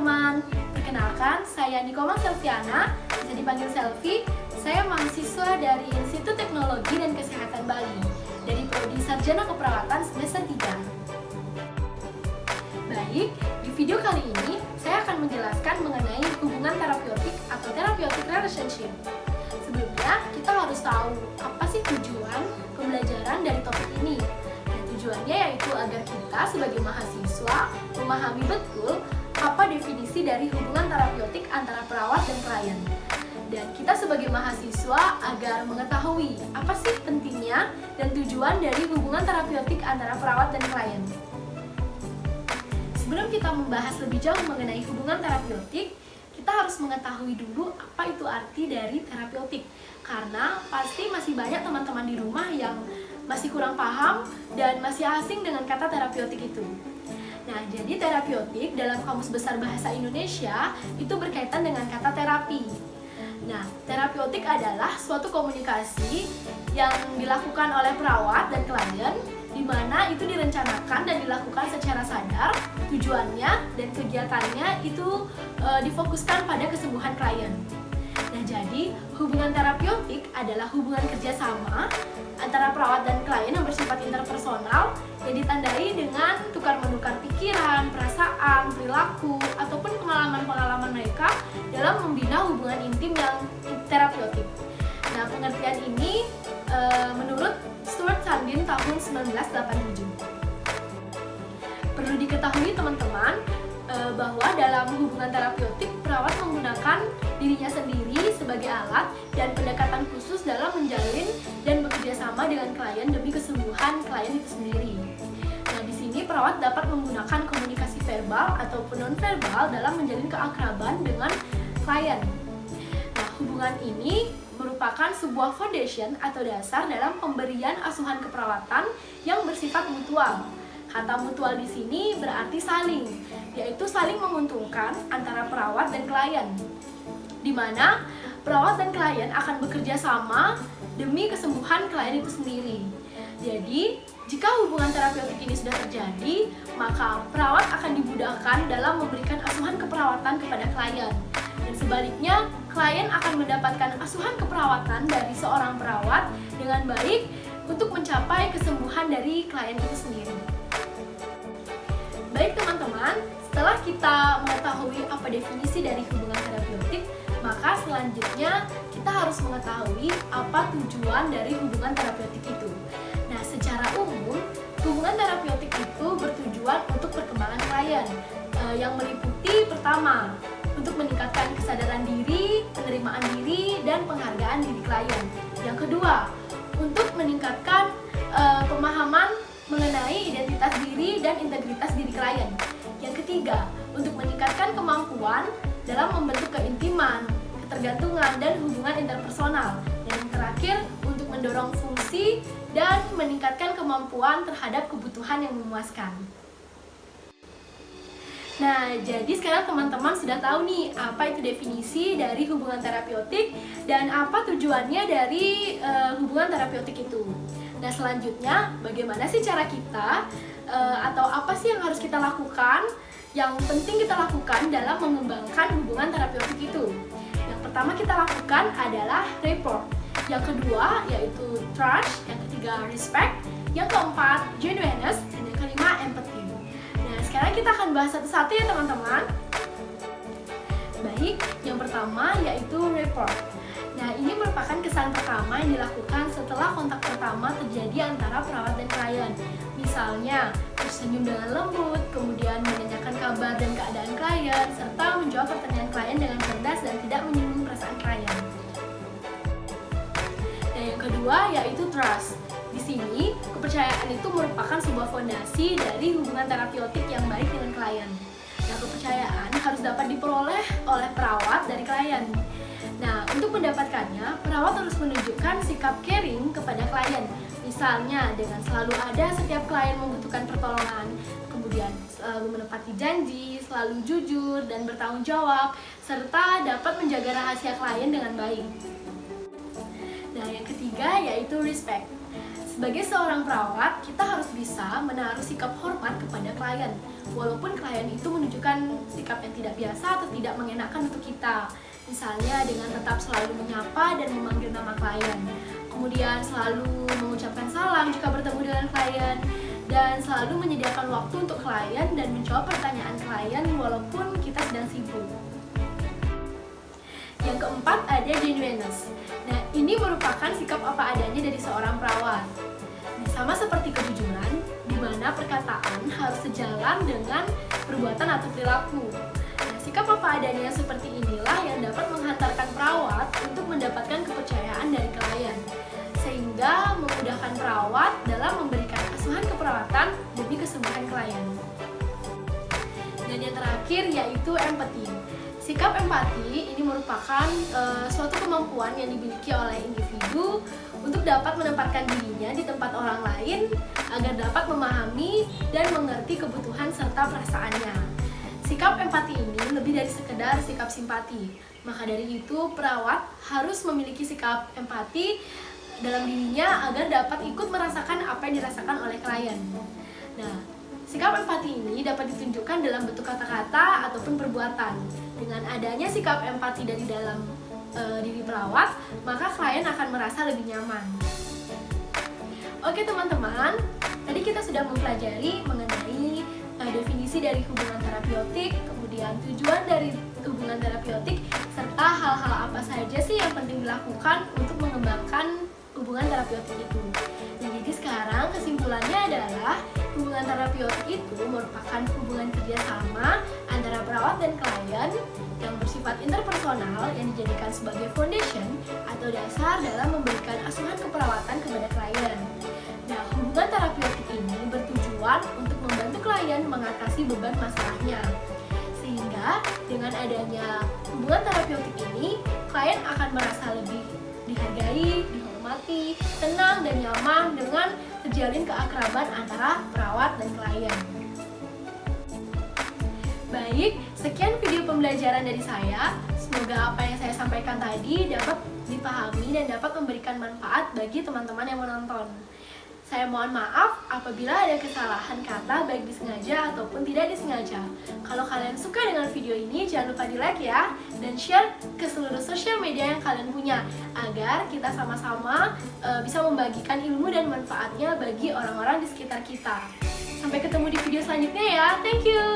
teman-teman, perkenalkan saya Nikoma Selviana, bisa dipanggil Selvi. Saya mahasiswa dari Institut Teknologi dan Kesehatan Bali, dari Prodi Sarjana Keperawatan semester 3. Baik, di video kali ini saya akan menjelaskan mengenai hubungan terapeutik atau therapeutic relationship. Sebelumnya, kita harus tahu apa sih tujuan pembelajaran dari topik ini. Tujuannya yaitu agar kita sebagai mahasiswa memahami betul apa definisi dari hubungan terapeutik antara perawat dan klien. Dan kita sebagai mahasiswa agar mengetahui apa sih pentingnya dan tujuan dari hubungan terapeutik antara perawat dan klien. Sebelum kita membahas lebih jauh mengenai hubungan terapeutik, kita harus mengetahui dulu apa itu arti dari terapeutik. Karena pasti masih banyak teman-teman di rumah yang masih kurang paham dan masih asing dengan kata terapeutik itu. Nah, jadi terapeutik dalam Kamus Besar Bahasa Indonesia itu berkaitan dengan kata terapi. Nah, terapeutik adalah suatu komunikasi yang dilakukan oleh perawat dan klien, di mana itu direncanakan dan dilakukan secara sadar. Tujuannya dan kegiatannya itu difokuskan pada kesembuhan klien. Nah, jadi hubungan terapeutik adalah hubungan kerjasama antara perawat dan klien yang bersifat interpersonal yang ditandai dengan tukar-menukar pikiran, perasaan, perilaku, ataupun pengalaman-pengalaman mereka dalam membina hubungan intim yang terapeutik. Nah, pengertian ini menurut Stuart Sandin tahun 1987. Perlu diketahui teman-teman bahwa dalam hubungan terapeutik perawat menggunakan dirinya sendiri sebagai alat dan pendekatan khusus dalam menjalin dan bekerja sama dengan klien demi kesembuhan klien itu sendiri. Nah, di sini perawat dapat menggunakan komunikasi verbal ataupun non-verbal dalam menjalin keakraban dengan klien. Nah, hubungan ini merupakan sebuah foundation atau dasar dalam pemberian asuhan keperawatan yang bersifat mutual. Kata mutual di sini berarti saling, yaitu saling menguntungkan antara perawat dan klien, di mana perawat dan klien akan bekerja sama demi kesembuhan klien itu sendiri. Jadi, jika hubungan terapeutik ini sudah terjadi, maka perawat akan dimudahkan dalam memberikan asuhan keperawatan kepada klien. Dan sebaliknya, klien akan mendapatkan asuhan keperawatan dari seorang perawat dengan baik untuk mencapai kesembuhan dari klien itu sendiri. Baik teman-teman, setelah kita mengetahui apa definisi dari hubungan terapeutik, maka selanjutnya kita harus mengetahui apa tujuan dari hubungan terapeutik itu. Nah, secara umum, hubungan terapeutik itu bertujuan untuk perkembangan klien yang meliputi pertama, untuk meningkatkan kesadaran diri, penerimaan diri, dan penghargaan diri klien. Yang kedua, untuk meningkatkan pemahaman mengenai identitas diri dan integritas diri klien. Yang ketiga, untuk meningkatkan kemampuan dalam membentuk keintiman, ketergantungan, dan hubungan interpersonal. Dan yang terakhir, untuk mendorong fungsi dan meningkatkan kemampuan terhadap kebutuhan yang memuaskan. Nah, jadi sekarang teman-teman sudah tahu nih apa itu definisi dari hubungan terapeutik dan apa tujuannya dari hubungan terapeutik itu. Nah, selanjutnya bagaimana sih cara kita atau apa sih yang harus kita lakukan, yang penting kita lakukan dalam mengembangkan hubungan terapeutik itu. Yang pertama kita lakukan adalah rapport, yang kedua yaitu trust, yang ketiga respect, yang keempat genuineness, dan yang kelima empathy. Nah, sekarang kita akan bahas satu-satu ya teman-teman. Baik, yang pertama yaitu rapport. Nah, ini merupakan kesan pertama yang dilakukan setelah kontak pertama terjadi antara perawat dan klien. Misalnya, tersenyum dengan lembut, kemudian menanyakan kabar dan keadaan klien, serta menjawab pertanyaan klien dengan cerdas dan tidak menyinggung perasaan klien. Dan yang kedua yaitu trust. Di sini, kepercayaan itu merupakan sebuah fondasi dari hubungan terapeutik yang baik dengan klien. Nah, kepercayaan harus dapat diperoleh oleh perawat dari klien. Nah, untuk mendapatkannya, perawat harus menunjukkan sikap caring kepada klien. Misalnya, dengan selalu ada setiap klien membutuhkan pertolongan, kemudian selalu menepati janji, selalu jujur dan bertanggung jawab, serta dapat menjaga rahasia klien dengan baik. Nah, yang ketiga yaitu respect. Sebagai seorang perawat, kita harus bisa menaruh sikap hormat kepada klien, walaupun klien itu menunjukkan sikap yang tidak biasa atau tidak mengenakan untuk kita. Misalnya dengan tetap selalu menyapa dan memanggil nama klien, kemudian selalu mengucapkan salam jika bertemu dengan klien, dan selalu menyediakan waktu untuk klien dan menjawab pertanyaan klien walaupun kita sedang sibuk. Yang keempat ada genuineness. Nah, ini merupakan sikap apa adanya dari seorang perawat. Nah, sama seperti kejujuran, di mana perkataan harus sejalan dengan perbuatan atau perilaku. Nah, sikap apa adanya seperti inilah yang dapat menghantarkan perawat untuk mendapatkan kepercayaan dari klien, sehingga memudahkan perawat dalam memberikan asuhan keperawatan demi kesembuhan klien. Dan yang terakhir yaitu empati. Sikap empati ini merupakan suatu kemampuan yang dimiliki oleh individu untuk dapat menempatkan dirinya di tempat orang lain agar dapat memahami dan mengerti kebutuhan serta perasaannya. Sikap empati ini lebih dari sekedar sikap simpati. Maka dari itu, perawat harus memiliki sikap empati dalam dirinya agar dapat ikut merasakan apa yang dirasakan oleh klien. Nah, sikap empati ini dapat ditunjukkan dalam bentuk kata-kata ataupun perbuatan. Dengan adanya sikap empati dari dalam diri perawat, maka klien akan merasa lebih nyaman. Oke teman-teman, tadi kita sudah mempelajari mengenai definisi dari hubungan terapeutik, kemudian tujuan dari hubungan terapeutik, serta hal-hal apa saja sih yang penting dilakukan untuk mengembangkan hubungan terapeutik itu. Nah, jadi sekarang kesimpulannya adalah hubungan terapeutik itu merupakan hubungan kerjasama antara perawat dan klien yang bersifat interpersonal yang dijadikan sebagai foundation atau dasar dalam memberikan asuhan keperawatan kepada klien. Nah, hubungan terapeutik ini bertujuan untuk membantu klien mengatasi beban masalahnya. Sehingga dengan adanya hubungan terapeutik ini, klien akan merasa lebih dihargai, dihormati, tenang dan nyaman dengan terjalin keakraban antara perawat dan klien. Baik, sekian video pembelajaran dari saya. Semoga apa yang saya sampaikan tadi dapat dipahami dan dapat memberikan manfaat bagi teman-teman yang menonton. Saya mohon maaf apabila ada kesalahan kata baik disengaja ataupun tidak disengaja. Kalau kalian suka dengan video ini, jangan lupa di-like ya, dan share ke seluruh sosial media yang kalian punya, agar kita sama-sama bisa membagikan ilmu dan manfaatnya bagi orang-orang di sekitar kita. Sampai ketemu di video selanjutnya ya, thank you!